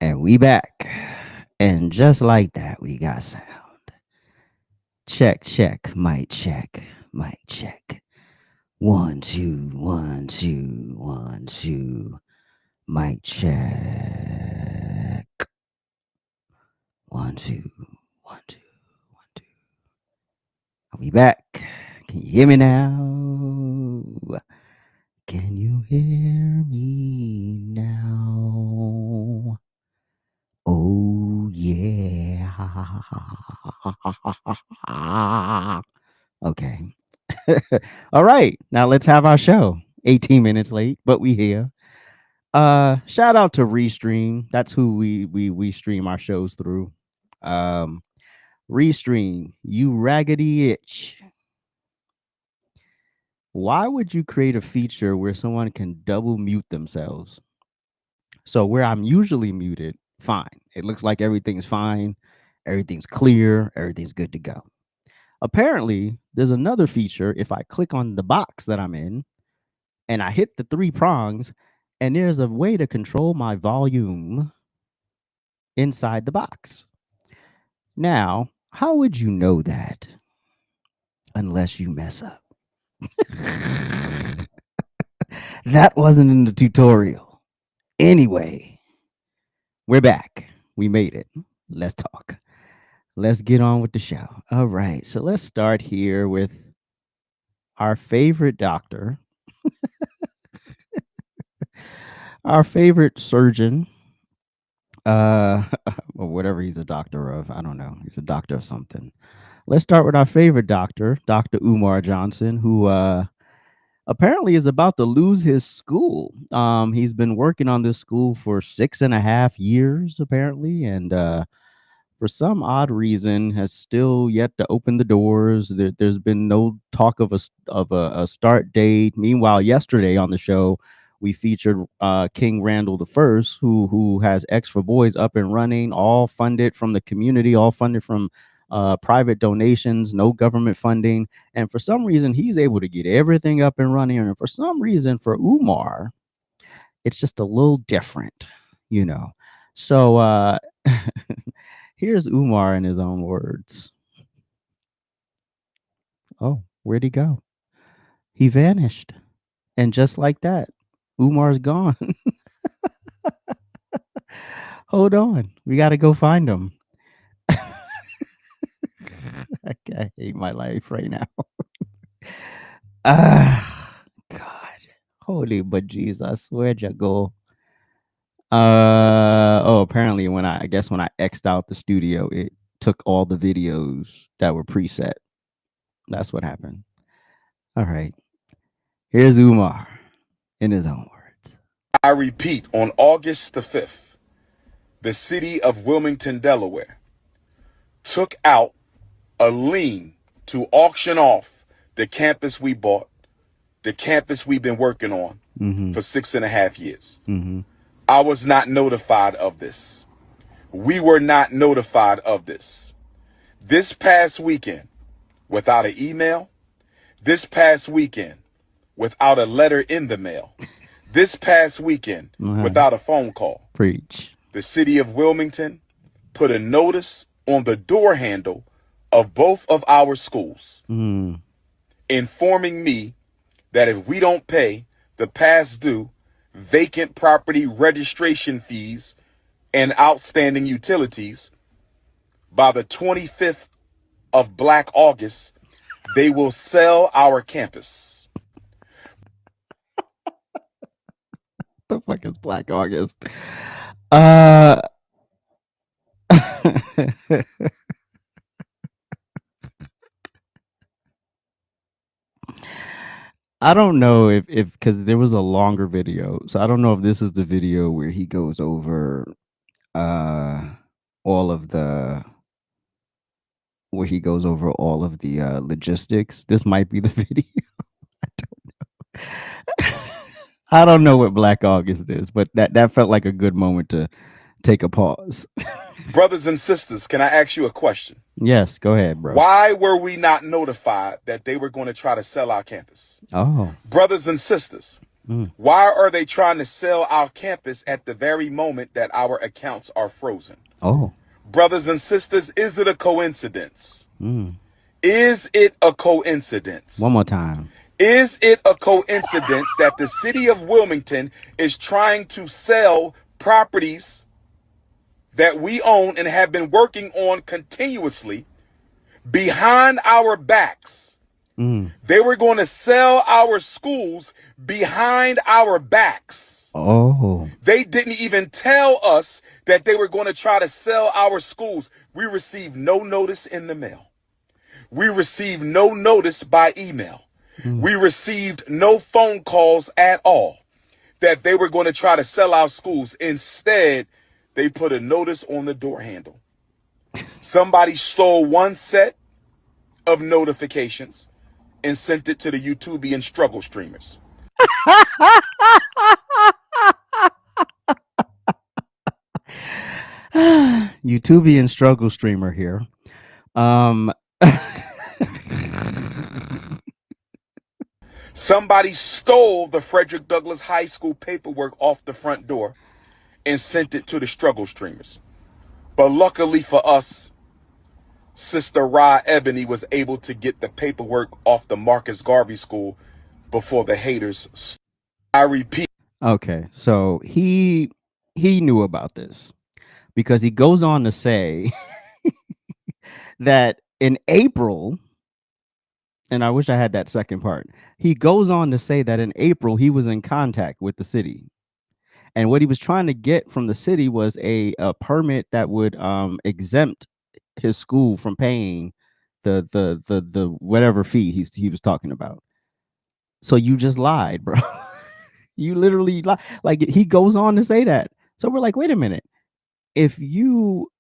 And we back. And just like that, we got sound. Check, check, mic check, mic check. 1, 2, 1, 2, 1, 2. Mic check. 1, 2, 1, 2, 1, 2. Are we back? Can you hear me now? Can you hear me now? Oh, yeah. Okay. All right. Now let's have our show. 18 minutes late, but we here. Shout out to Restream. That's who we stream our shows through. Restream, you raggedy itch. Why would you create a feature where someone can double mute themselves? So where I'm usually muted, fine. It looks like everything's fine. Everything's clear. Everything's good to go. Apparently, there's another feature. If I click on the box that I'm in and I hit the 3 prongs, and there's a way to control my volume inside the box. Now, how would you know that unless you mess up? That wasn't in the tutorial. Anyway, we're back. We made it. Let's talk. Let's get on with the show. All right. So let's start here with our favorite doctor, our favorite surgeon, or whatever he's a doctor of. I don't know. He's a doctor of something. Let's start with our favorite doctor, Dr. Umar Johnson, who apparently is about to lose his school. He's been working on this school for 6.5 years, apparently, and for some odd reason has still yet to open the doors. There's been no talk of a start date. Meanwhile, yesterday on the show, we featured King Randall the First, who has X for Boys up and running, all funded from the community, all funded from private donations, no government funding. And for some reason, he's able to get everything up and running. And for some reason, for Umar, it's just a little different, you know. So here's Umar in his own words. Oh, where'd he go? He vanished. And just like that, Umar's gone. Hold on. We got to go find him. I hate my life right now. God. Holy but Jesus. Where'd you go? Apparently when I X'd out the studio, it took all the videos that were preset. That's what happened. All right. Here's Umar in his own words. I repeat, on August the 5th, the city of Wilmington, Delaware, took out a lien to auction off the campus we bought, the campus we've been working on for 6.5 years. I was not notified of this. We were not notified of this. This past weekend, without an email, this past weekend, without a letter in the mail, this past weekend, without a phone call. Preach. The city of Wilmington put a notice on the door handle of both of our schools, informing me that if we don't pay the past due vacant property registration fees and outstanding utilities by the 25th of Black August, they will sell our campus. the fuck is Black August? Uh, I don't know if because there was a longer video, so I don't know if this is the video where he goes over uh all of the logistics. This might be the video. I don't know what Black August is, but that felt like a good moment to take a pause. Brothers and sisters, can I ask you a question? Yes, go ahead, bro. Why were we not notified that they were going to try to sell our campus? Oh. Brothers and sisters, Mm. why are they trying to sell our campus at the very moment that our accounts are frozen? Oh. Brothers and sisters, is it a coincidence? Mm. Is it a One coincidence? more time. Is it a coincidence that the city of Wilmington is trying to sell properties that we own and have been working on continuously behind our backs? Mm. They were going to sell our schools behind our backs. Oh. They didn't even tell us that they were going to try to sell our schools. We received no notice in the mail. We received no notice by email. Mm. We received no phone calls at all that they were going to try to sell our schools. Instead, they put a notice on the door handle. Somebody stole one set of notifications and sent it to the YouTubian struggle streamers. YouTubian struggle streamer here. Um Somebody stole the Frederick Douglass High School paperwork off the front door and sent it to the struggle streamers. But luckily for us, Sister Ra Ebony was able to get the paperwork off the Marcus Garvey School before the haters. I repeat. Okay, so he knew about this because he goes on to say that in April, and I wish I had that second part. He goes on to say that in April he was in contact with the city, and what he was trying to get from the city was a permit that would exempt his school from paying the whatever fee he was talking about. So you just lied, bro. You literally lied. Like he goes on to say that. So we're like, wait a minute. If you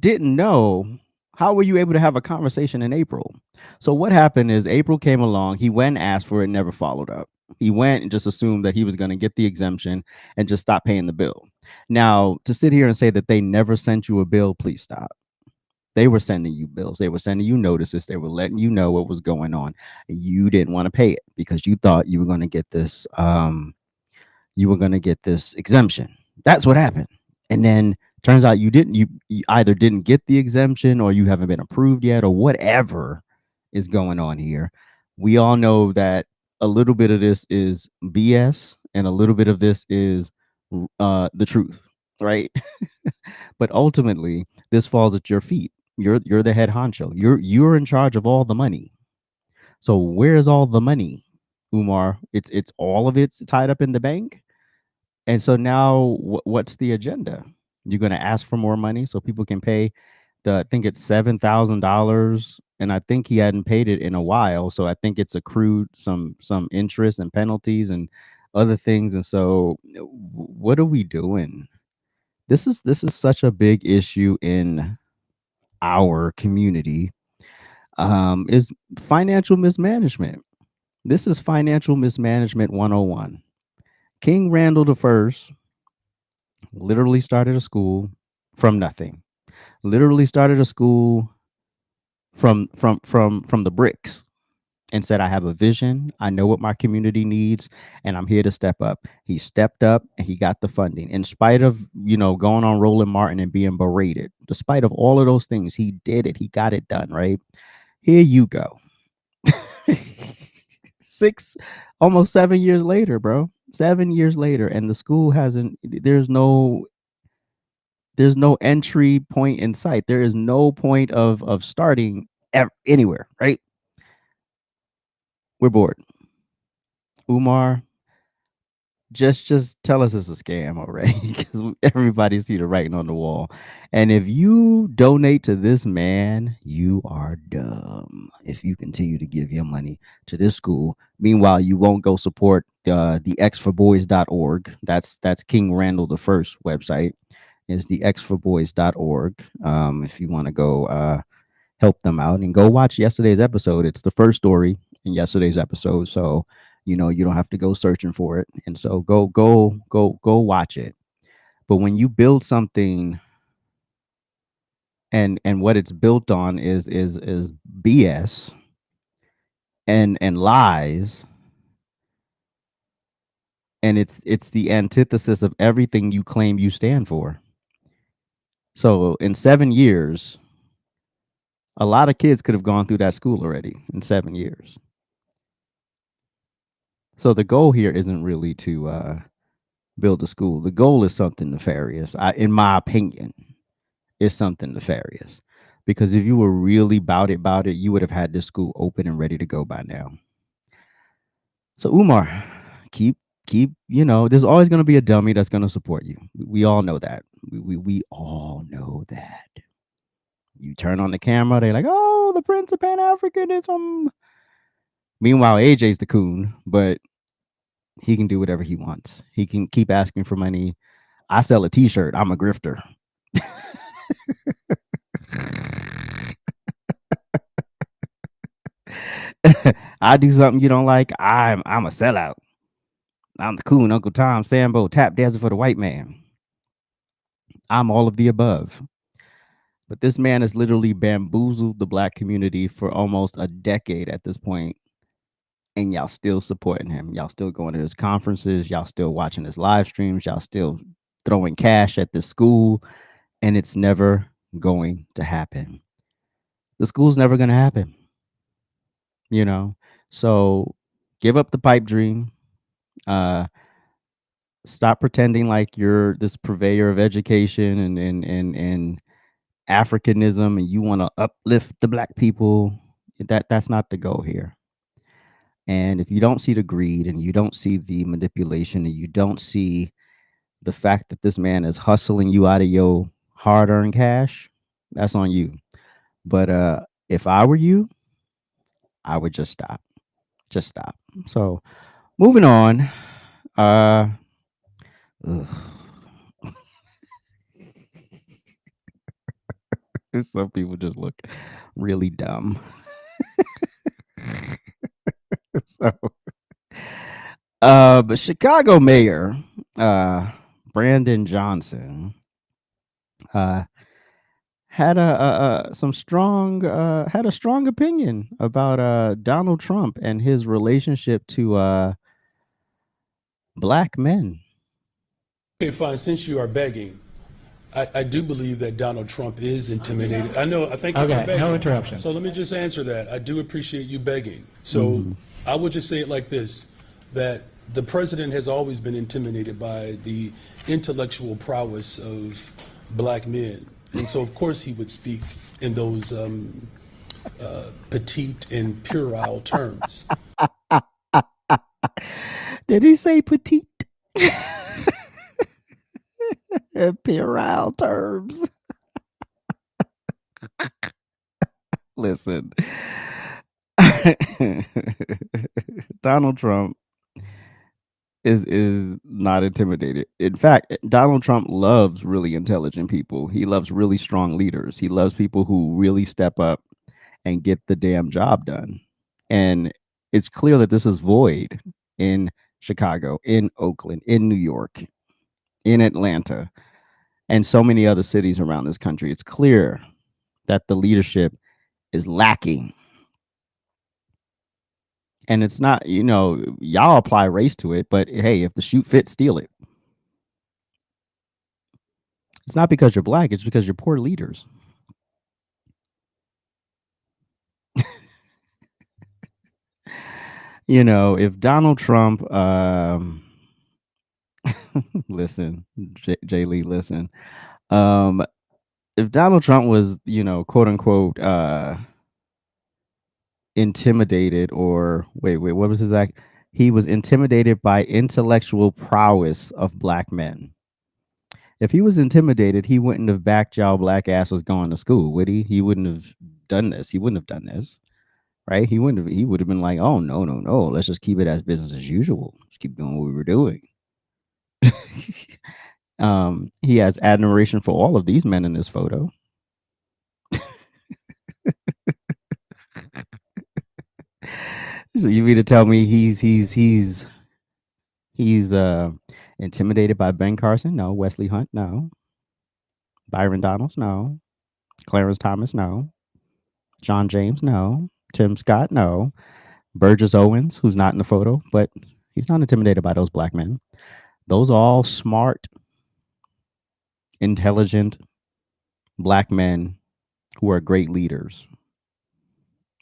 didn't know, how were you able to have a conversation in April? So what happened is April came along. He went and asked for it, never followed up. He went and just assumed that he was going to get the exemption and just stop paying the bill. Now, to sit here and say that they never sent you a bill, please stop. They were sending you bills. They were sending you notices. They were letting you know what was going on. You didn't want to pay it because you thought you were going to get this exemption. That's what happened. And then turns out you either didn't get the exemption or you haven't been approved yet or whatever is going on here. We all know that a little bit of this is BS and a little bit of this is the truth, right? But ultimately, this falls at your feet. You're the head honcho. You're in charge of all the money. So where's all the money, Umar? It's all of it's tied up in the bank. And so now, what's the agenda? You're going to ask for more money so people can pay I think it's $7,000, and I think he hadn't paid it in a while. So I think it's accrued some interest and penalties and other things. And so, what are we doing? This is such a big issue in our community. Is financial mismanagement. This is financial mismanagement 101. King Randall the First literally started a school from nothing. Literally started a school from the bricks and said, I have a vision. I know what my community needs, and I'm here to step up. He stepped up and he got the funding. In spite of, going on Roland Martin and being berated, despite of all of those things, he did it. He got it done, right? Here you go. Six, almost 7 years later, bro. 7 years later, and the school hasn't, there's no entry point in sight. There is no point of starting anywhere, right? We're bored. Umar, just tell us it's a scam already because everybody see the writing on the wall. And if you donate to this man, you are dumb. If you continue to give your money to this school, meanwhile you won't go support the xforboys.org. That's King Randall the First website is the xforboys.org. If you want to go help them out and go watch yesterday's episode. It's the first story in yesterday's episode, so you don't have to go searching for it. And so go watch it. But when you build something and what it's built on is BS and lies, and it's the antithesis of everything you claim you stand for. So in 7 years, a lot of kids could have gone through that school already in 7 years. So the goal here isn't really to build a school. The goal is something nefarious. In my opinion, is something nefarious. Because if you were really about it, you would have had this school open and ready to go by now. So Umar, keep there's always going to be a dummy that's going to support you. We all know that. We all know that. You turn on the camera, they're like, "Oh, the Prince of Pan Africanism." Meanwhile, AJ's the coon, but he can do whatever he wants. He can keep asking for money. I sell a T-shirt. I'm a grifter. I do something you don't like. I'm a sellout. I'm the coon Uncle Tom Sambo tap dancer for the white man. I'm all of the above. But this man has literally bamboozled the black community for almost a decade at this point, and y'all still supporting him. Y'all still going to his conferences. Y'all still watching his live streams. Y'all still throwing cash at the school, and it's never going to happen. The school's never going to happen. You know, so give up the pipe dream. Uh, Stop pretending like you're this purveyor of education and Africanism, and you want to uplift the black people. That's not the goal here. And if you don't see the greed and you don't see the manipulation and you don't see the fact that this man is hustling you out of your hard-earned cash, that's on you. But if I were you, I would just stop. Just stop. So moving on. Uh ugh. Some people just look really dumb. So but Chicago Mayor Brandon Johnson uh had some strong had a strong opinion about Donald Trump and his relationship to black men. Okay, fine. Since you are begging, I do believe that Donald Trump is intimidated. I know. I think you for Okay, no begging. interruptions. So let me just answer that. I do appreciate you begging. So Mm-hmm. I would just say it like this: that the president has always been intimidated by the intellectual prowess of black men, and so of course he would speak in those petite and puerile terms. Did he say petite? Puerile terms. Listen, Donald Trump is not intimidated. In fact, Donald Trump loves really intelligent people. He loves really strong leaders. He loves people who really step up and get the damn job done. And it's clear that this is void in Chicago, in Oakland, in New York, in Atlanta, and so many other cities around this country. It's clear that the leadership is lacking. And it's not, y'all apply race to it, but hey, if the shoe fits, steal it. It's not because you're black, it's because you're poor leaders. If Donald Trump, listen, Jay Lee, listen, um, if Donald Trump was, quote unquote, intimidated or wait, what was his act? He was intimidated by intellectual prowess of black men. If he was intimidated, he wouldn't have backed y'all black asses going to school, would he? He wouldn't have done this. He wouldn't have done this, right? He wouldn't have. He would have been like, "Oh no, no, no! Let's just keep it as business as usual. Let's keep doing what we were doing." He has admiration for all of these men in this photo. So you mean to tell me he's intimidated by Ben Carson? No. Wesley Hunt? No. Byron Donalds? No. Clarence Thomas? No. John James? No. Tim Scott? No. Burgess Owens, who's not in the photo, but he's not intimidated by those black men. Those are all smart, intelligent black men who are great leaders.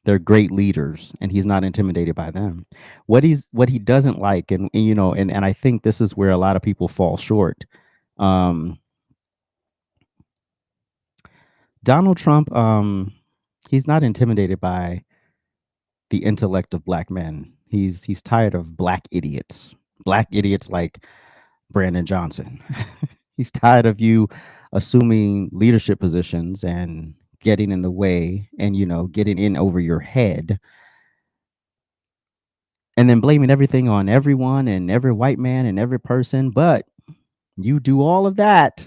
They're great leaders, and he's not intimidated by them. What he doesn't like, and and I think this is where a lot of people fall short. Um, Donald Trump, he's not intimidated by the intellect of black men. He's tired of black idiots like Brandon Johnson. He's tired of you assuming leadership positions and getting in the way and getting in over your head and then blaming everything on everyone and every white man and every person. But you do all of that.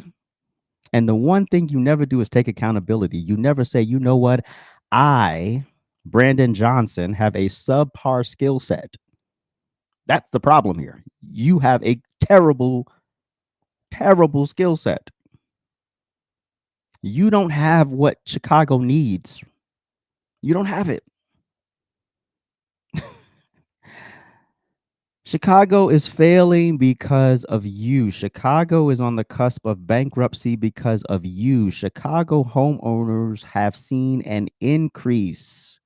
And the one thing you never do is take accountability. You never say, you know what? I, Brandon Johnson, have a subpar skill set. That's the problem here. You have a terrible, terrible skill set. You don't have what Chicago needs. You don't have it. Chicago is failing because of you. Chicago is on the cusp of bankruptcy because of you. Chicago homeowners have seen an increase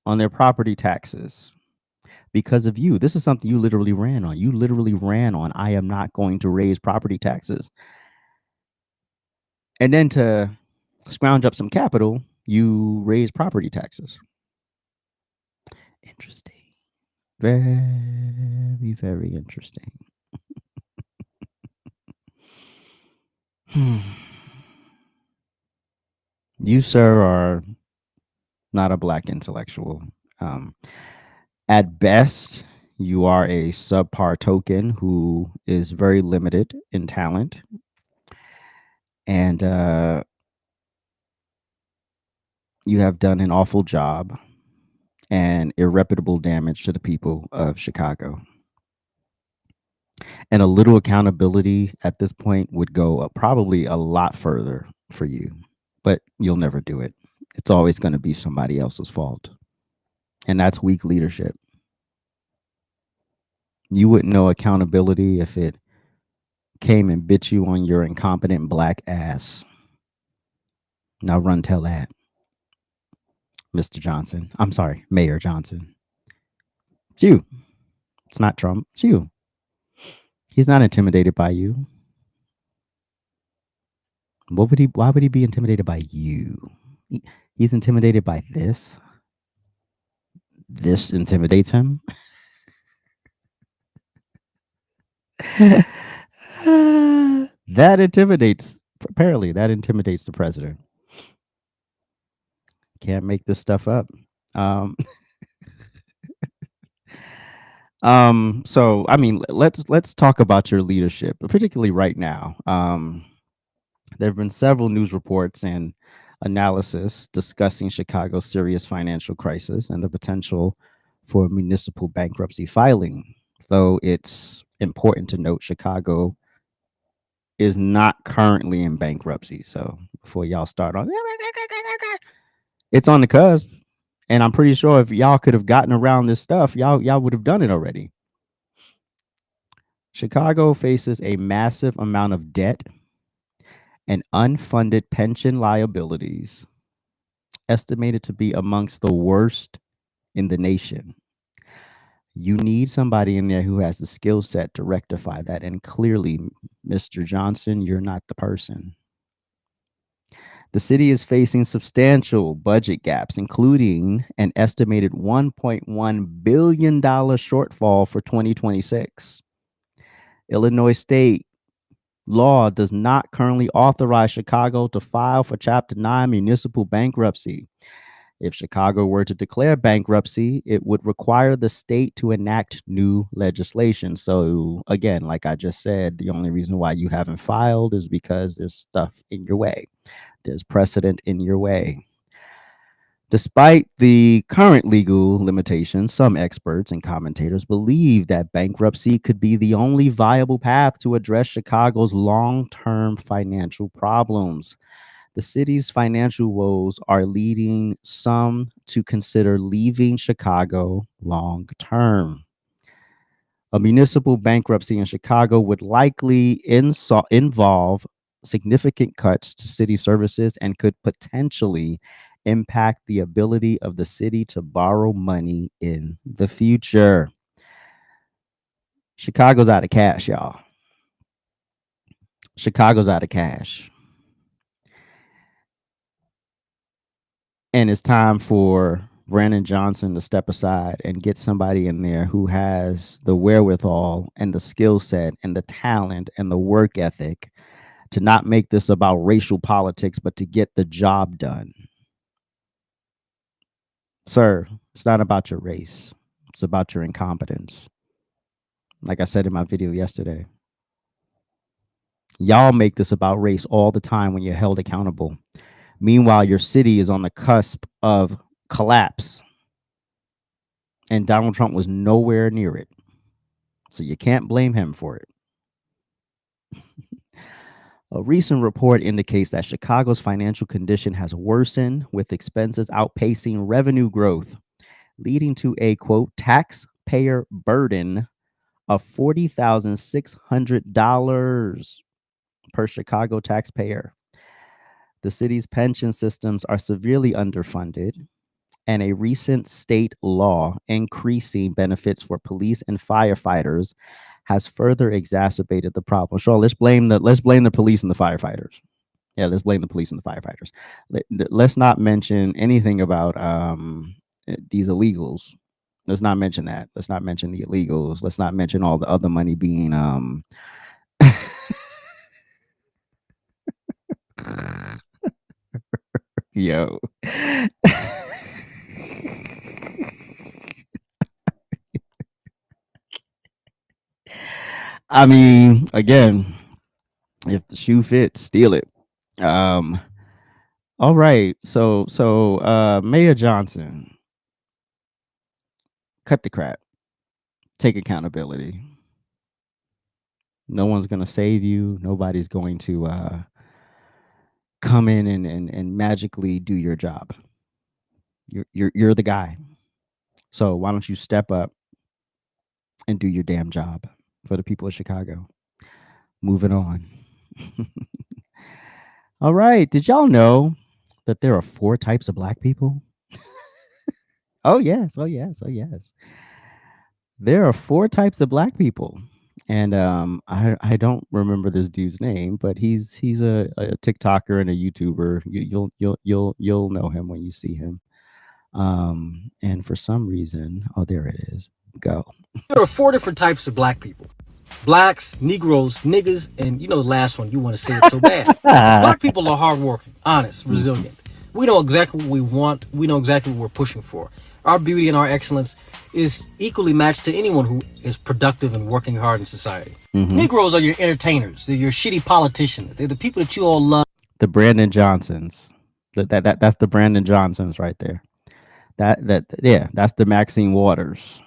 on their property taxes because of you. This is something you literally ran on. You literally ran on, I am not going to raise property taxes. And then to scrounge up some capital, you raise property taxes. Interesting. Very, very interesting. You, sir, are not a black intellectual. Um, at best, you are a subpar token who is very limited in talent. And you have done an awful job and irreparable damage to the people of Chicago. And a little accountability at this point would go probably a lot further for you, but you'll never do it. It's always going to be somebody else's fault. And that's weak leadership. You wouldn't know accountability if it came and bit you on your incompetent black ass. Now run tell that, Mr. Johnson. I'm sorry, Mayor Johnson. It's you. It's not Trump. It's you. He's not intimidated by you. Why would he be intimidated by you? He's intimidated by this. This intimidates him. That intimidates, apparently, that intimidates the president. Can't make this stuff up. Um, so I mean, let's talk about your leadership, particularly right now. There have been several news reports and analysis discussing Chicago's serious financial crisis and the potential for municipal bankruptcy filing. Though it's important to note Chicago is not currently in bankruptcy. So before y'all start on, it's on the cusp. And I'm pretty sure if y'all could have gotten around this stuff, y'all would have done it already. Chicago faces a massive amount of debt and unfunded pension liabilities, estimated to be amongst the worst in the nation. You need somebody in there who has the skill set to rectify that. And clearly, Mr. Johnson, you're not the person. The city is facing substantial budget gaps, including an estimated $1.1 billion shortfall for 2026. Illinois state law does not currently authorize Chicago to file for Chapter 9 municipal bankruptcy. If Chicago were to declare bankruptcy, it would require the state to enact new legislation. So, again, like I just said, the only reason why you haven't filed is because there's stuff in your way. There's precedent in your way. Despite the current legal limitations, some experts and commentators believe that bankruptcy could be the only viable path to address Chicago's long-term financial problems. The city's financial woes are leading some to consider leaving Chicago long term. A municipal bankruptcy in Chicago would likely involve significant cuts to city services and could potentially impact the ability of the city to borrow money in the future. Chicago's out of cash, y'all. Chicago's out of cash. And it's time for Brandon Johnson to step aside and get somebody in there who has the wherewithal and the skill set and the talent and the work ethic to not make this about racial politics, but to get the job done. Sir, it's not about your race. It's about your incompetence. Like I said in my video yesterday, y'all make this about race all the time when you're held accountable. Meanwhile, your city is on the cusp of collapse, and Donald Trump was nowhere near it. So you can't blame him for it. A recent report indicates that Chicago's financial condition has worsened, with expenses outpacing revenue growth, leading to a, quote, taxpayer burden of $40,600 per Chicago taxpayer. The city's pension systems are severely underfunded, and a recent state law increasing benefits for police and firefighters has further exacerbated the problem. Sure, let's blame the police and the firefighters. Yeah, let's blame the police and the firefighters. Let's not mention anything about these illegals. Let's not mention that. Let's not mention the illegals. Let's not mention all the other money being yo. I mean, again, if the shoe fits, steal it. All right. So Mayor Johnson, cut the crap. Take accountability. No one's gonna save you. Nobody's going to come in and magically do your job. You're the guy. So why don't you step up and do your damn job for the people of Chicago? Moving on. All right. Did y'all know that there are 4 types of black people? Oh yes. Oh yes. Oh yes. There are 4 types of black people. And I don't remember this dude's name, but he's a TikToker and a YouTuber. You'll know him when you see him. And for some reason, oh, there it is. Go. There are 4 different types of black people: blacks, Negroes, niggas, and you know the last one. You want to say it so bad. Black people are hardworking, honest, resilient. We know exactly what we want. We know exactly what we're pushing for. Our beauty and our excellence is equally matched to anyone who is productive and working hard in society. Negroes are your entertainers. They're your shitty politicians. They're the people that you all love. The Brandon Johnsons. That's the Brandon Johnsons right there. That's the Maxine Waters.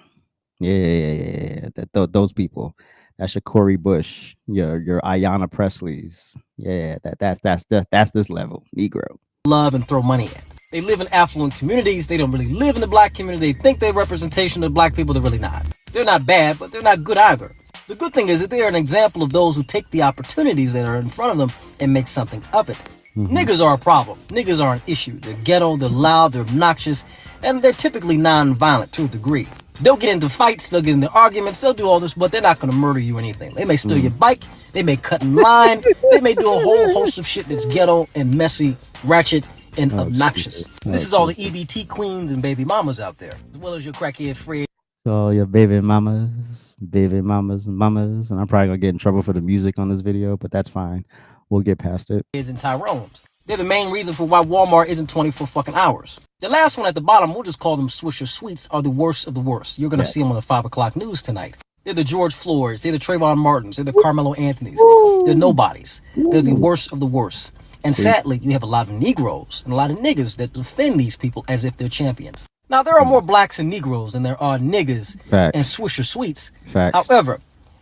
Yeah. Those people. That's your Corey Bush, your Ayanna Presley's. Yeah, that's this level. Negro. Love and throw money at. They live in affluent communities. They don't really live in the black community. They think they're representation of black people. They're really not. They're not bad, but they're not good either. The good thing is that they are an example of those who take the opportunities that are in front of them and make something of it. Niggas are a problem. Niggas are an issue. They're ghetto, they're loud, they're obnoxious, and they're typically non-violent to a degree. They'll get into fights, they'll get into arguments, they'll do all this, but they're not going to murder you or anything. They may steal your bike, they may cut in line, they may do a whole host of shit that's ghetto and messy, ratchet, and Oh, obnoxious. Jesus. This Oh, is all the Jesus. EBT queens and baby mamas out there, as well as your crackhead Fred So your baby mamas, mamas, and I'm probably gonna get in trouble for the music on this video, but that's fine. We'll get past it. and Tyrones. They're the main reason for why Walmart isn't 24 fucking hours. The last one at the bottom, we'll just call them Swisher Sweets, are the worst of the worst. You're going to Yeah. see them on the 5 o'clock news tonight. They're the George Floyds, they're the Trayvon Martins, they're the Carmelo Anthonys. They're nobodies. They're the worst of the worst. And sadly, you have a lot of Negroes and a lot of niggas that defend these people as if they're champions. Now, there are more blacks and Negroes than there are niggas Facts. and Swisher Sweets. Facts. However,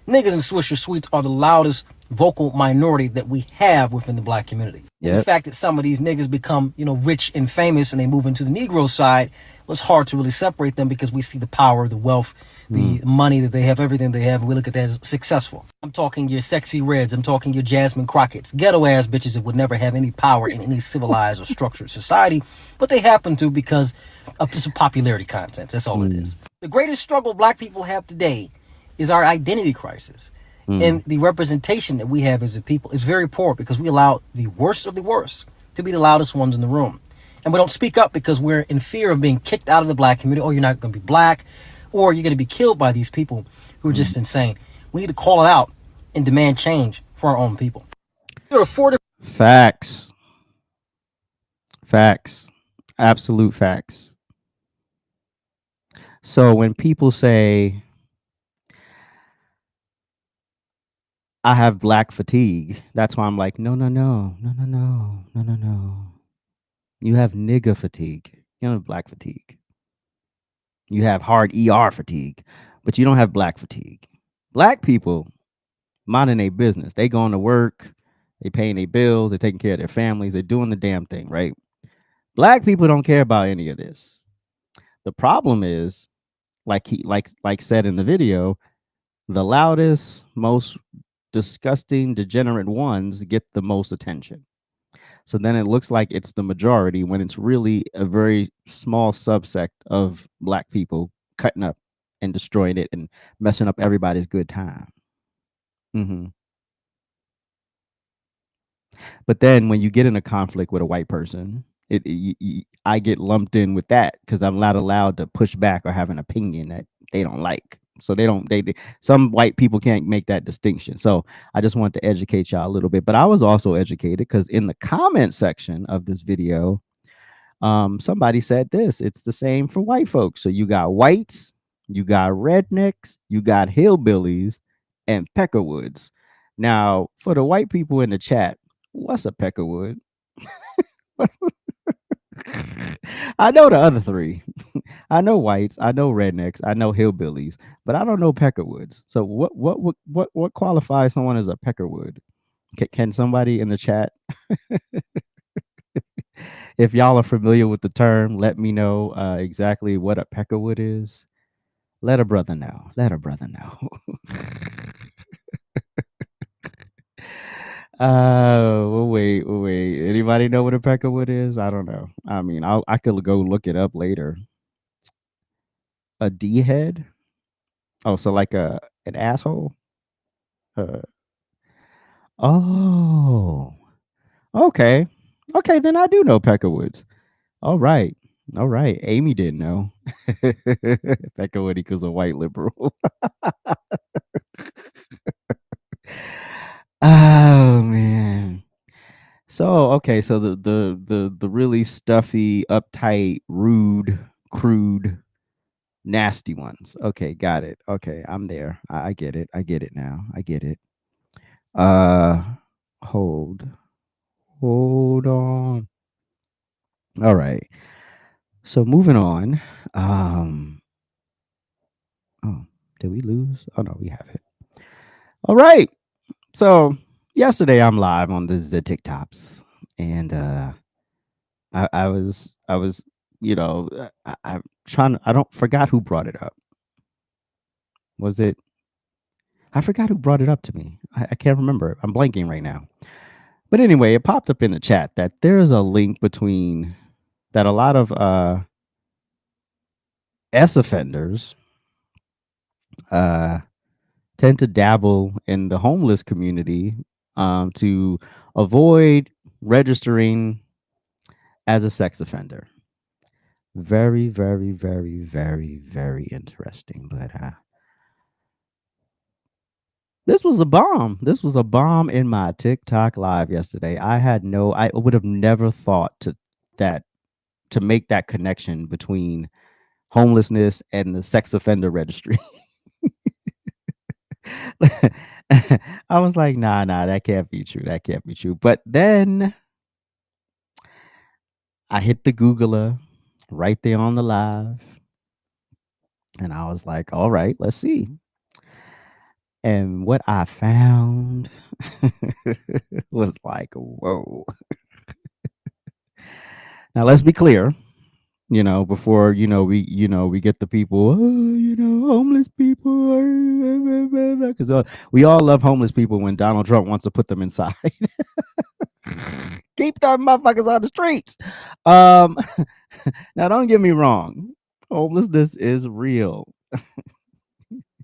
niggas and Swisher Sweets are the loudest vocal minority that we have within the black community. Yep. The fact that some of these niggas become, rich and famous and they move into the Negro side, it's hard to really separate them because we see the power, the wealth, the money that they have, everything they have, and we look at that as successful. I'm talking your Sexy Reds, I'm talking your Jasmine Crockett's, ghetto ass bitches that would never have any power in any civilized or structured society, but they happen to because of some popularity content. That's all it is. The greatest struggle black people have today is our identity crisis. And the representation that we have as a people is very poor because we allow the worst of the worst to be the loudest ones in the room. And we don't speak up because we're in fear of being kicked out of the black community. Oh, you're not going to be black, or you're going to be killed by these people who are just insane. We need to call it out and demand change for our own people. There are 4 different Facts. Facts. Absolute facts. So when people say I have black fatigue, that's why I'm like, no. You have nigga fatigue. You don't have black fatigue. You have hard ER fatigue, but you don't have black fatigue. Black people minding their business. They going to work, they paying their bills, they're taking care of their families, they're doing the damn thing, right? Black people don't care about any of this. The problem is, like said in the video, the loudest, most disgusting, degenerate ones get the most attention. So then it looks like it's the majority when it's really a very small subsect of black people cutting up and destroying it and messing up everybody's good time. But then when you get in a conflict with a white person, I get lumped in with that because I'm not allowed to push back or have an opinion that they don't like. So some white people can't make that distinction. So I just want to educate y'all a little bit. But I was also educated because in the comment section of this video, somebody said this. It's the same for white folks. So you got whites, you got rednecks, you got hillbillies, and peckerwoods. Now, for the white people in the chat, what's a peckerwood? I know the other three. I know whites, I know rednecks, I know hillbillies, but I don't know peckerwoods. So what qualifies someone as a peckerwood? Can somebody in the chat, if y'all are familiar with the term, let me know exactly what a peckerwood is. Let a brother know. Let a brother know. Wait. Anybody know what a peckerwood is? I don't know. I mean, I could go look it up later. A D head? Oh, so like an asshole? Uh, oh, okay. Okay, then I do know peckerwoods. All right. All right. Amy didn't know. Peckerwood equals a white liberal. Oh man. So okay, so the really stuffy, uptight, rude, crude, nasty ones. Okay, got it. Okay, I'm there. I get it. I get it now. I get it. Uh hold. Hold on. All right. So moving on. Oh, did we lose? Oh no, we have it. All right. So yesterday I'm live on the TikToks and I was I'm trying I don't forgot who brought it up. Was it I forgot who brought it up to me. I can't remember. I'm blanking right now. But anyway, it popped up in the chat that there is a link between that a lot of S offenders uh, tend to dabble in the homeless community to avoid registering as a sex offender. Very, very, very, very, very interesting. But this was a bomb. This was a bomb in my TikTok live yesterday. I would have never thought that to make that connection between homelessness and the sex offender registry. I was like, nah, that can't be true. That can't be true. But then I hit the Googler right there on the live, and I was like, all right, let's see. And what I found was like, whoa. Now let's be clear, before we get the people, homeless people, because we all love homeless people when Donald Trump wants to put them inside. Keep them motherfuckers on the streets. Um, now don't get me wrong, homelessness is real. I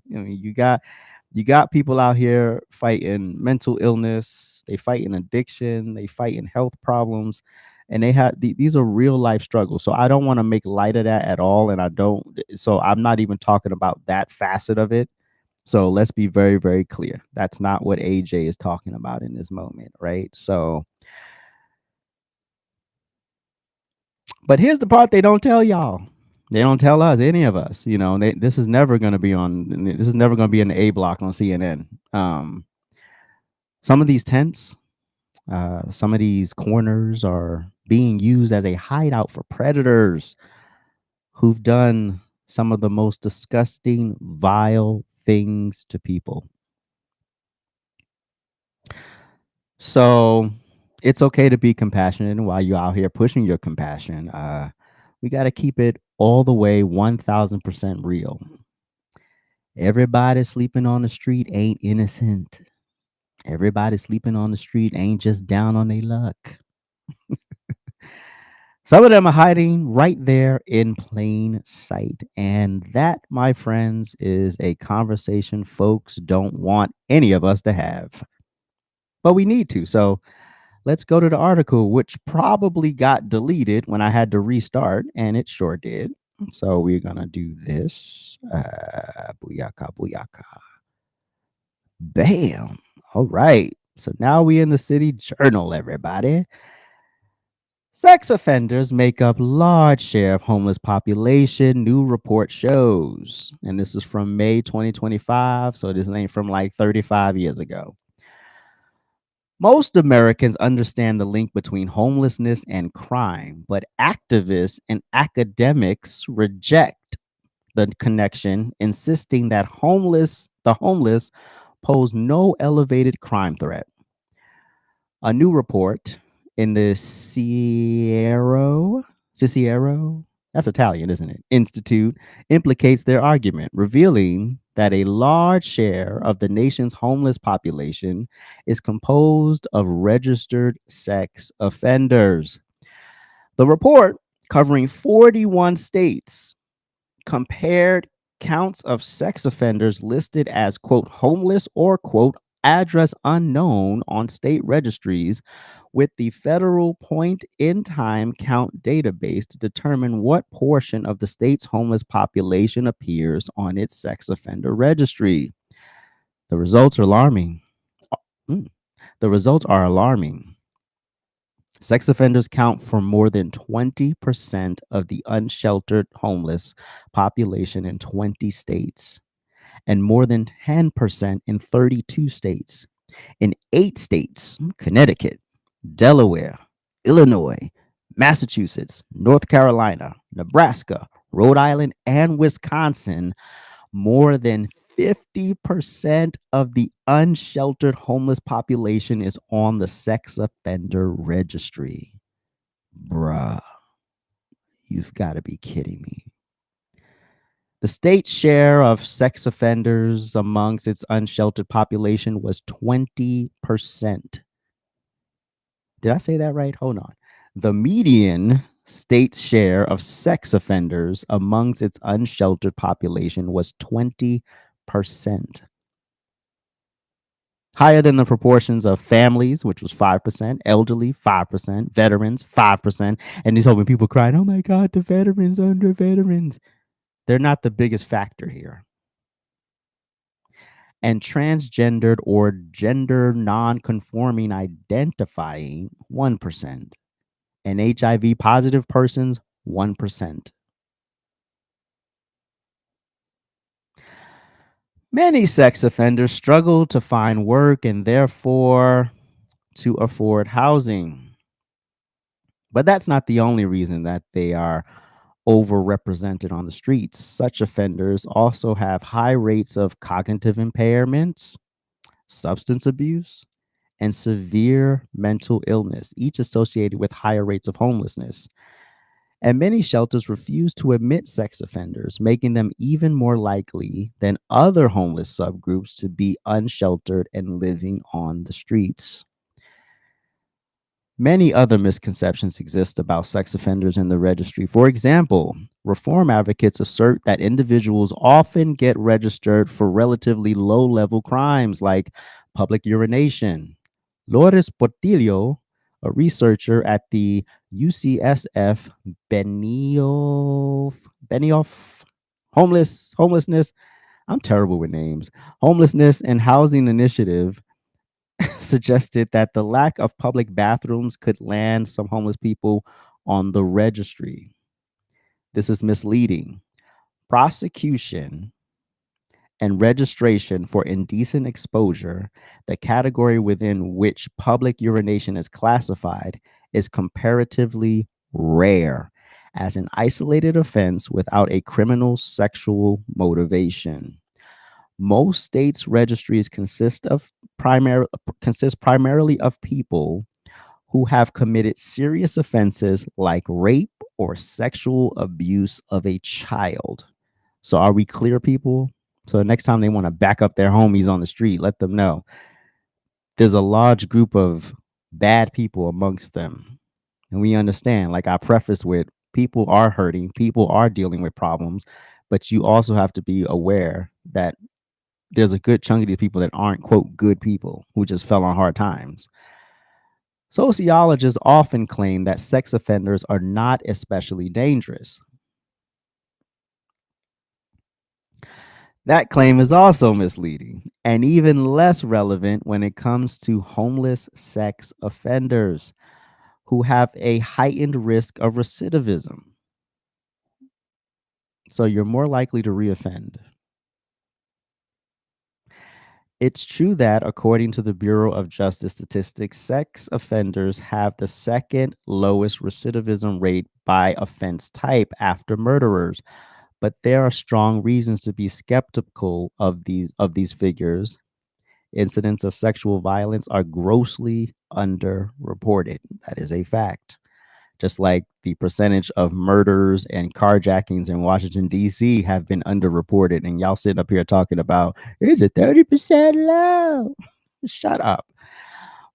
mean, you got people out here fighting mental illness, they fighting addiction, they fighting health problems, and these are real life struggles. So I don't want to make light of that at all, and I don't. So I'm not even talking about that facet of it. So let's be very, very clear. That's not what AJ is talking about in this moment, right? So, but here's the part they don't tell y'all. They don't tell us, any of us. This is never going to be on. This is never going to be in the A block on CNN. Some of these tents, some of these corners are being used as a hideout for predators who've done some of the most disgusting, vile things to people. So it's okay to be compassionate. And while you're out here pushing your compassion, we got to keep it all the way 1000% real. Everybody sleeping on the street ain't innocent. Everybody sleeping on the street ain't just down on their luck. Some of them are hiding right there in plain sight. And that, my friends, is a conversation folks don't want any of us to have. But we need to. So let's go to the article, which probably got deleted when I had to restart, and it sure did. So we're going to do this. Booyaka, booyaka. Bam. All right. So now we in the city journal, everybody. Sex offenders make up large share of homeless population, new report shows. And this is from May 2025, so this ain't from like 35 years ago. Most Americans understand the link between homelessness and crime, but activists and academics reject the connection, insisting that the homeless pose no elevated crime threat. A new report in the Cicero, that's Italian, isn't it? Institute implicates their argument, revealing that a large share of the nation's homeless population is composed of registered sex offenders. The report, covering 41 states, compared counts of sex offenders listed as, quote, homeless or, quote, address unknown on state registries with the federal point in time count database to determine what portion of the state's homeless population appears on its sex offender registry. The results are alarming. Mm. The results are alarming. Sex offenders count for more than 20% of the unsheltered homeless population in 20 states and more than 10% in 32 states. In 8 states, Connecticut, Delaware, Illinois, Massachusetts, North Carolina, Nebraska, Rhode Island, and Wisconsin, more than 50% of the unsheltered homeless population is on the sex offender registry. Bruh, you've got to be kidding me. The state's share of sex offenders amongst its unsheltered population was 20%. Did I say that right? Hold on. The median state's share of sex offenders amongst its unsheltered population was 20%. Higher than the proportions of families, which was 5%, elderly, 5%, veterans, 5%. And these hoping people crying, oh my God, the veterans, under veterans. They're not the biggest factor here. And transgendered or gender non-conforming identifying 1%, and HIV positive persons 1%. Many sex offenders struggle to find work and therefore to afford housing. But that's not the only reason that they are overrepresented on the streets. Such offenders also have high rates of cognitive impairments, substance abuse, and severe mental illness, each associated with higher rates of homelessness. And many shelters refuse to admit sex offenders, making them even more likely than other homeless subgroups to be unsheltered and living on the streets. Many other misconceptions exist about sex offenders in the registry. For example, reform advocates assert that individuals often get registered for relatively low level crimes like public urination. Lourdes Portillo, a researcher at the UCSF Benioff Homelessness, I'm terrible with names, Homelessness and Housing Initiative, suggested that the lack of public bathrooms could land some homeless people on the registry. This is misleading. Prosecution and registration for indecent exposure, the category within which public urination is classified, is comparatively rare as an isolated offense without a criminal sexual motivation. Most states' registries consist primarily of people who have committed serious offenses like rape or sexual abuse of a child. So are we clear, people? So the next time they want to back up their homies on the street, let them know there's a large group of bad people amongst them. And we understand, like I preface with, people are hurting, people are dealing with problems, but you also have to be aware that there's a good chunk of these people that aren't, quote, good people who just fell on hard times. Sociologists often claim that sex offenders are not especially dangerous. That claim is also misleading and even less relevant when it comes to homeless sex offenders who have a heightened risk of recidivism. So you're more likely to reoffend. It's true that, according to the Bureau of Justice Statistics, sex offenders have the second lowest recidivism rate by offense type after murderers. But there are strong reasons to be skeptical of these figures. Incidents of sexual violence are grossly underreported. That is a fact. Just like the percentage of murders and carjackings in Washington, D.C. have been underreported. And y'all sitting up here talking about, it's a 30% low. Shut up.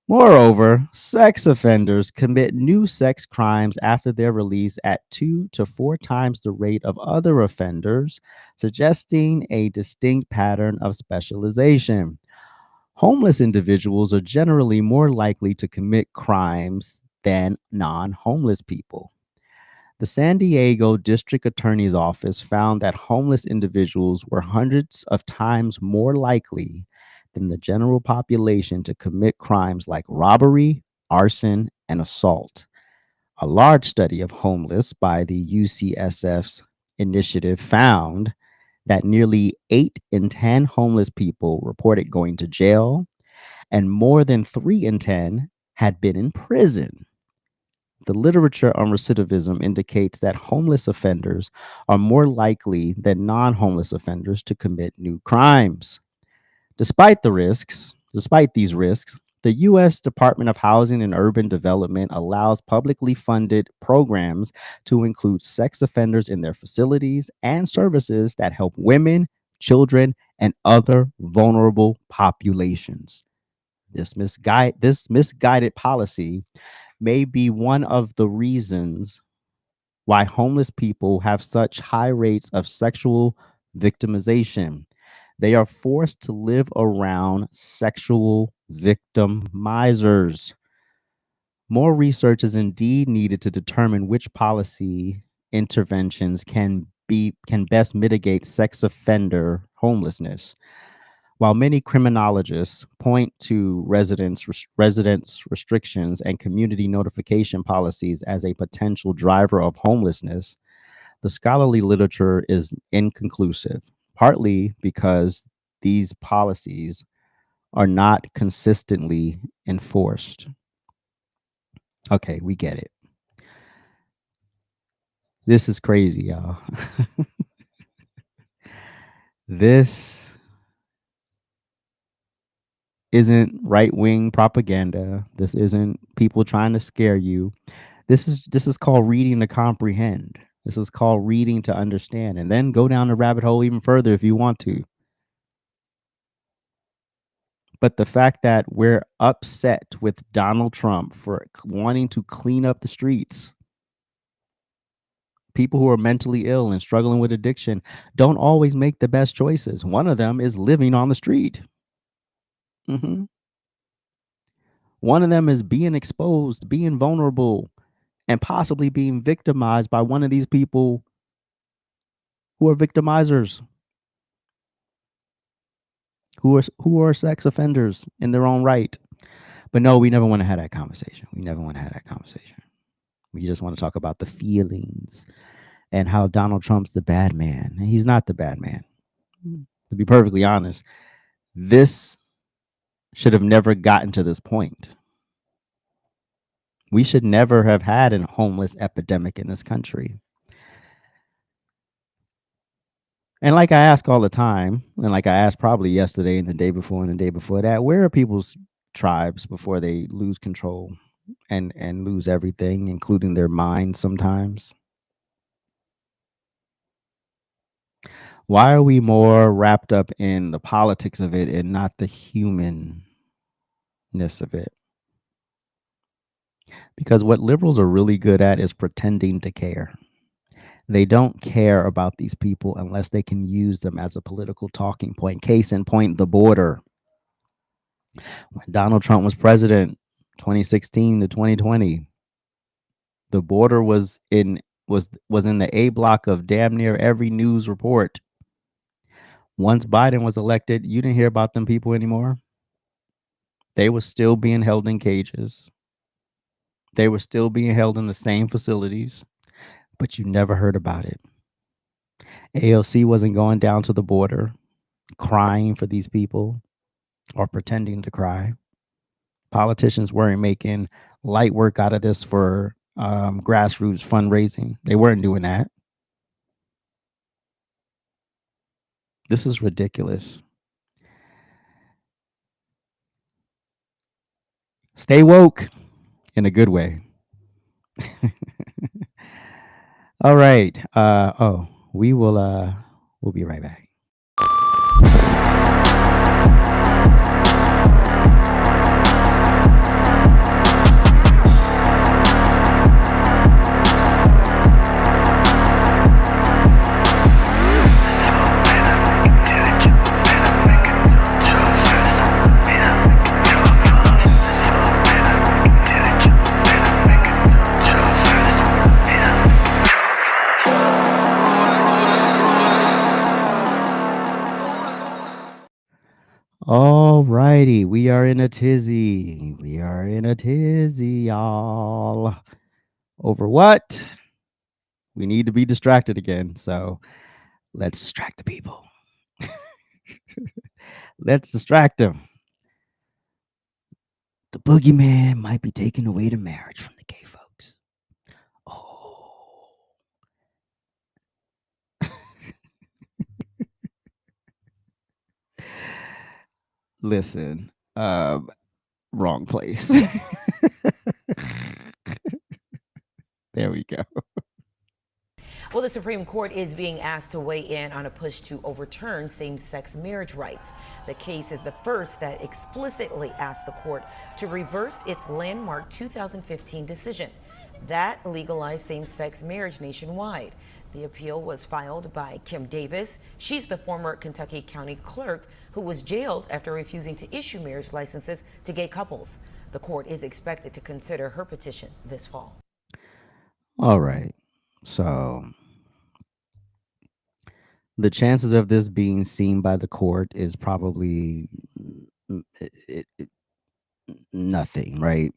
Moreover, sex offenders commit new sex crimes after their release at 2 to 4 times the rate of other offenders, suggesting a distinct pattern of specialization. Homeless individuals are generally more likely to commit crimes than non homeless people. The San Diego District Attorney's Office found that homeless individuals were hundreds of times more likely than the general population to commit crimes like robbery, arson, and assault. A large study of homeless by the UCSF's initiative found that nearly 8 in 10 homeless people reported going to jail, and more than 3 in 10 had been in prison. The literature on recidivism indicates that homeless offenders are more likely than non homeless offenders to commit new crimes. Despite these risks, the U.S. Department of Housing and Urban Development allows publicly funded programs to include sex offenders in their facilities and services that help women, children, and other vulnerable populations. This misguided policy may be one of the reasons why homeless people have such high rates of sexual victimization. They are forced to live around sexual victimizers. More research is indeed needed to determine which policy interventions can best mitigate sex offender homelessness. While many criminologists point to residence restrictions and community notification policies as a potential driver of homelessness, the scholarly literature is inconclusive, partly because these policies are not consistently enforced. Okay, we get it. This is crazy, y'all. This isn't right-wing propaganda. This isn't people trying to scare you. This is called reading to comprehend. This is called reading to understand, and then go down the rabbit hole even further if you want to. But the fact that we're upset with Donald Trump for wanting to clean up the streets, people who are mentally ill and struggling with addiction don't always make the best choices. One of them is living on the street. hmm One of them is being exposed, being vulnerable, and possibly being victimized by one of these people who are victimizers, who are sex offenders in their own right. But no, we never want to have that conversation. We never want to have that conversation. We just want to talk about the feelings and how Donald Trump's the bad man. And he's not the bad man. To be perfectly honest, this should have never gotten to this point. We should never have had a homeless epidemic in this country. And like I ask all the time, and like I asked probably yesterday and the day before and the day before that, where are people's tribes before they lose control and lose everything, including their minds sometimes? Why are we more wrapped up in the politics of it and not the humanness of it? Because what liberals are really good at is pretending to care. They don't care about these people unless they can use them as a political talking point. Case in point, the border. When Donald Trump was president, 2016 to 2020, the border was in the A block of damn near every news report. Once Biden was elected, you didn't hear about them people anymore. They were still being held in cages. They were still being held in the same facilities, but you never heard about it. AOC wasn't going down to the border crying for these people or pretending to cry. Politicians weren't making light work out of this for grassroots fundraising. They weren't doing that. This is ridiculous. Stay woke in a good way. All right. We'll be right back. All righty, we are in a tizzy. We are in a tizzy, y'all. Over what? We need to be distracted again. So let's distract the people. Let's distract them. The boogeyman might be taking away the marriage from the gay folks. Oh. Listen, wrong place. There we go. Well, the Supreme Court is being asked to weigh in on a push to overturn same-sex marriage rights. The case is the first that explicitly asks the court to reverse its landmark 2015 decision that legalized same-sex marriage nationwide. The appeal was filed by Kim Davis. She's the former Kentucky County Clerk who was jailed after refusing to issue marriage licenses to gay couples. The court is expected to consider her petition this fall. All right. So the chances of this being seen by the court is probably nothing, right?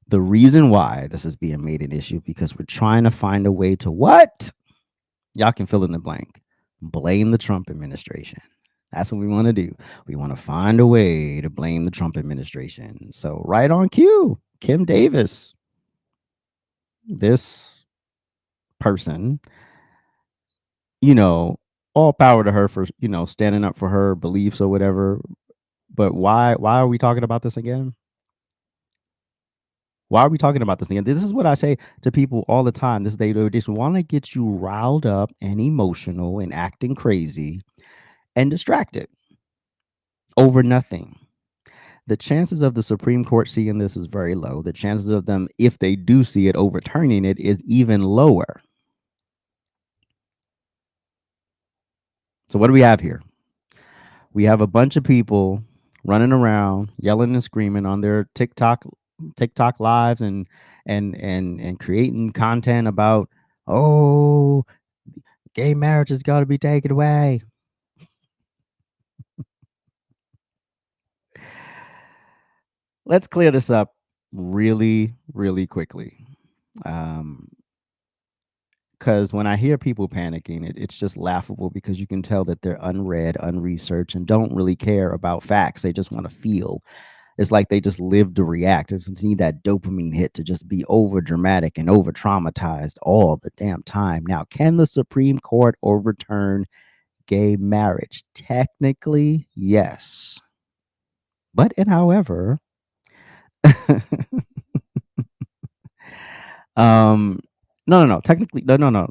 The reason why this is being made an issue because we're trying to find a way to what? Y'all can fill in the blank. Blame the Trump administration. That's what we want to do. We want to find a way to blame the Trump administration. So right on cue, Kim Davis, this person, you know, all power to her for, standing up for her beliefs or whatever. But why are we talking about this again? Why are we talking about this again? This is what I say to people all the time. They just want to get you riled up and emotional and acting crazy and distracted over nothing. The chances of the Supreme Court seeing this is very low. The chances of them, if they do see it, overturning it is even lower. So what do we have here? We have a bunch of people running around, yelling and screaming on their TikTok lives and creating content about, oh, gay marriage has got to be taken away. Let's clear this up really, really quickly. Because when I hear people panicking, it's just laughable because you can tell that they're unread, unresearched, and don't really care about facts. They just want to feel. It's like they just live to react. They just need that dopamine hit to just be over dramatic and over traumatized all the damn time. Now, can the Supreme Court overturn gay marriage? Technically, yes. But and however, no. Technically, no.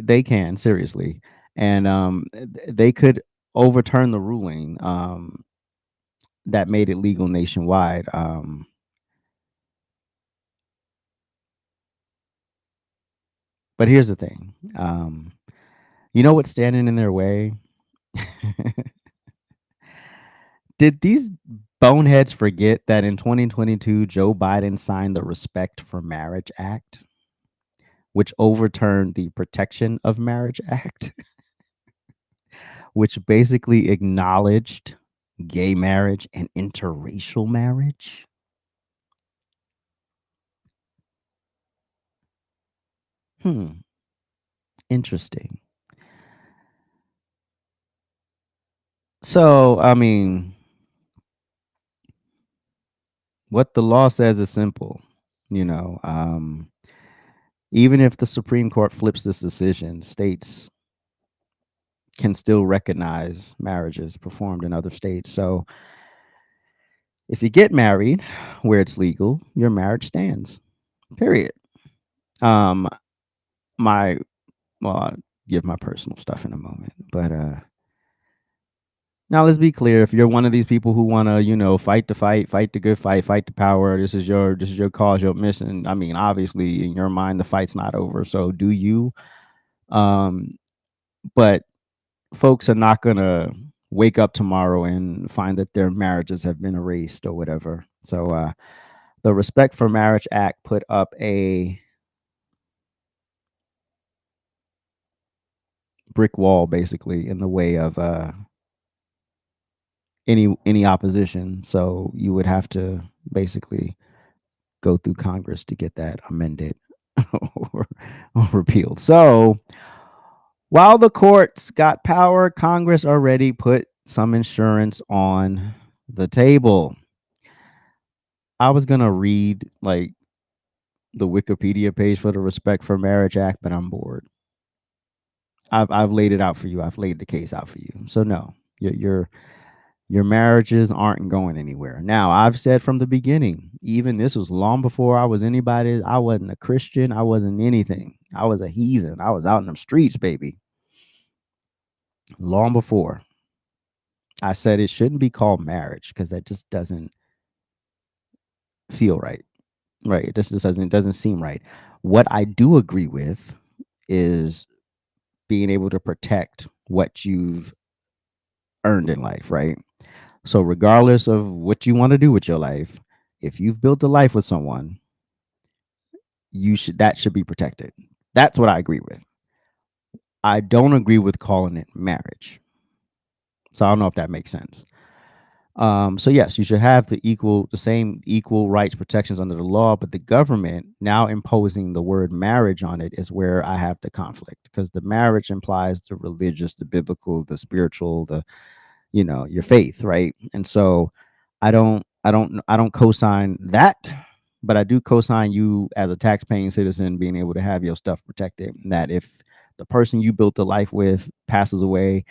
They can seriously, and they could overturn the ruling that made it legal nationwide. But here's the thing. You know what's standing in their way? Did these boneheads forget that in 2022, Joe Biden signed the Respect for Marriage Act, which overturned the Protection of Marriage Act, which basically acknowledged gay marriage and interracial marriage? Interesting. So, I mean, what the law says is simple, you know. Even if the Supreme Court flips this decision, states can still recognize marriages performed in other states. So if you get married where it's legal, your marriage stands. Period. Um, my I'll give my personal stuff in a moment, but now let's be clear. If you're one of these people who want to, fight the fight, fight the good fight, fight the power, this is your cause, your mission. I mean, obviously, in your mind, the fight's not over. So do you? Um, but folks are not gonna wake up tomorrow and find that their marriages have been erased or whatever. So the Respect for Marriage Act put up a brick wall basically in the way of any opposition. So you would have to basically go through Congress to get that amended or repealed. So while the courts got power, Congress already put some insurance on the table. I was gonna read like the Wikipedia page for the Respect for Marriage Act, but I'm bored. I've laid it out for you. I've laid the case out for you. So no, your marriages aren't going anywhere. Now, I've said from the beginning, even this was long before I was anybody. I wasn't a Christian. I wasn't anything. I was a heathen. I was out in the streets, baby. Long before. I said it shouldn't be called marriage because that just doesn't feel right. Right. It just doesn't seem right. What I do agree with is being able to protect what you've earned in life, right? So regardless of what you want to do with your life, if you've built a life with someone, that should be protected. That's what I agree with. I don't agree with calling it marriage. So I don't know if that makes sense. So yes, you should have the same equal rights protections under the law, but the government now imposing the word marriage on it is where I have the conflict, because the marriage implies the religious, the biblical, the spiritual, your faith, right? And so I don't co-sign that, but I do co-sign you as a tax-paying citizen being able to have your stuff protected. And that if the person you built the life with passes away,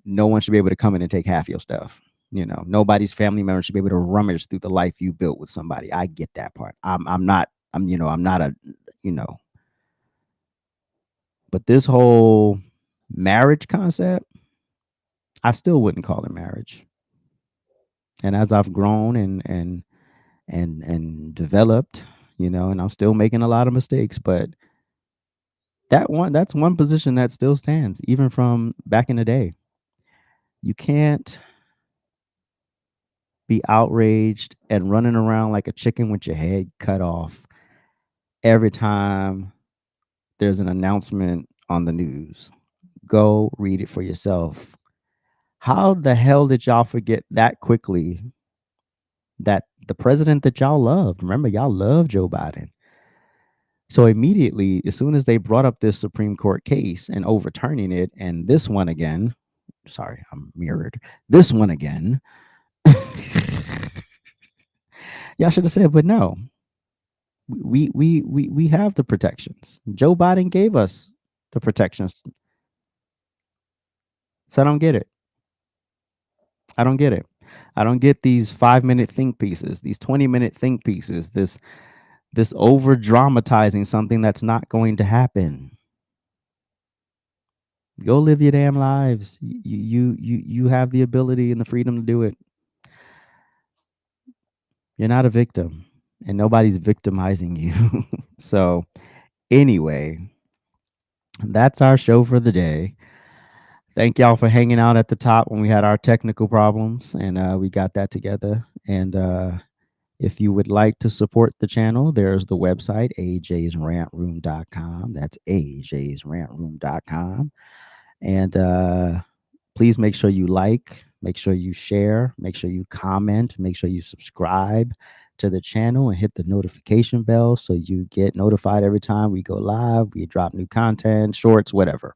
no one should be able to come in and take half your stuff. Nobody's family member should be able to rummage through the life you built with somebody. I get that part. I'm not. I'm not a. You know. But this whole marriage concept, I still wouldn't call it marriage. And as I've grown and developed, and I'm still making a lot of mistakes, but that's one position that still stands, even from back in the day. You can't be outraged and running around like a chicken with your head cut off every time there's an announcement on the news. Go read it for yourself. How the hell did y'all forget that quickly that the president that y'all loved, remember, y'all loved Joe Biden? So immediately, as soon as they brought up this Supreme Court case and overturning it, and this one again, sorry, I'm mirrored, this one again, y'all should have said, but no, we have the protections. Joe Biden gave us the protections. So I don't get it. I don't get it. I don't get these 5-minute think pieces, these 20-minute think pieces, this over dramatizing something that's not going to happen. Go live your damn lives. You have the ability and the freedom to do it. You're not a victim, and nobody's victimizing you. So anyway, that's our show for the day. Thank y'all for hanging out at the top when we had our technical problems, and we got that together. And if you would like to support the channel, there's the website, AJsRANTroom.com. That's AJsRANTroom.com. And please make sure you like, make sure you share, make sure you comment, make sure you subscribe to the channel and hit the notification bell so you get notified every time we go live, we drop new content, shorts, whatever.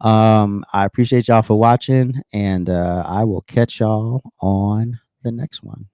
I appreciate y'all for watching, and I will catch y'all on the next one.